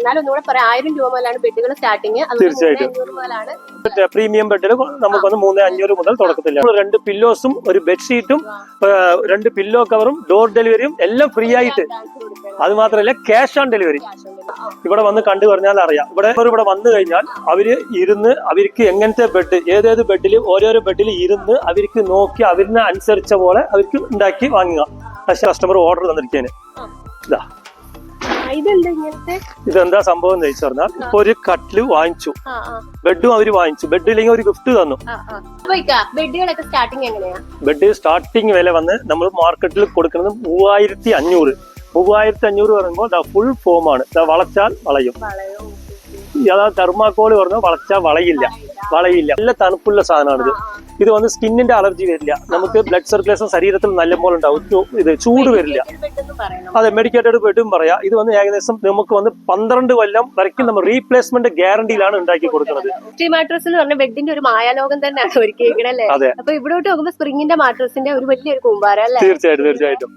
എന്നാലും ഒന്നുകൂടെ പറയാം 1000 രൂപ മുതലാണ് ബെഡുകൾ സ്റ്റാർട്ടിങ്. തീർച്ചയായിട്ടും പ്രീമിയം ബെഡിൽ നമുക്ക് 3500 മുതൽ തുടക്കത്തില്ല. 2 പില്ലോസും ഒരു ബെഡ്ഷീറ്റും 2 പില്ലോ കവറും ഡോർ ഡെലിവറിയും എല്ലാം ഫ്രീ ആയിട്ട്. അത് മാത്രമല്ല ക്യാഷ് ഓൺ ഡെലിവറി. ഇവിടെ വന്ന് കണ്ടു പറഞ്ഞാൽ അറിയാം. ഇവിടെ വന്നു കഴിഞ്ഞാൽ അവർക്ക് എങ്ങനത്തെ ബെഡ്, ഏതേത് ബെഡിൽ ഓരോരോ ബെഡിൽ ഇരുന്ന് അവർക്ക് നോക്കി അവരിനെ അനുസരിച്ച പോലെ അവർക്ക് ഉണ്ടാക്കി വാങ്ങുക. പക്ഷെ കസ്റ്റമർ ഓർഡർ തന്നിരിക്കാന് ഇതാ. ഇതെന്താ സംഭവം എന്ന് വെച്ച് പറഞ്ഞാൽ ഇപ്പൊ ഒരു കട്ടില് വാങ്ങിച്ചു, ബെഡും അവര് വാങ്ങിച്ചു, ബെഡില്ലെങ്കിൽ ഒരു ഗിഫ്റ്റ് തന്നു. ബെഡ് സ്റ്റാർട്ടിങ് വില വന്ന് നമ്മൾ മാർക്കറ്റിൽ കൊടുക്കുന്നത് 3500. 3500 പറയുമ്പോൾ ഫുൾ ഫോം ആണ്. വളച്ചാൽ വളയും. അതാ തെർമാക്കോള് പറഞ്ഞാൽ വളച്ചാൽ വളയില്ല. നല്ല തണുപ്പുള്ള സാധനമാണിത്. ഇത് വന്ന് സ്കിന്നിന്റെ അലർജി വരില്ല. നമുക്ക് ബ്ലഡ് സർക്കുലേഷൻ ശരീരത്തിൽ നല്ലപോലെ ഉണ്ടാവും. ഇത് ചൂട് വരില്ല. അതെ, മെഡിക്കേറ്റഡ് ബെഡും പറയാം. ഇത് വന്ന് ഏകദേശം നമുക്ക് വന്ന് 12 കൊല്ലം വരയ്ക്കും നമ്മൾ റീപ്ലേസ്മെന്റ് ഗ്യാരണ്ടിയിലാണ് ഉണ്ടാക്കി കൊടുക്കുന്നത്. മാട്രസ് പറഞ്ഞ ബെഡിന്റെ ഒരു മായാലോകം തന്നെയാണ് ഒരുക്കിയിരിക്കണല്ലേ. അതെ, അപ്പൊ ഇവിടോട്ട് നോക്കുമ്പോൾ സ്പ്രിങ്ങിന്റെ മാട്രസിന്റെ ഒരു വലിയൊരു കൂമ്പാരം അല്ലേ. തീർച്ചയായിട്ടും.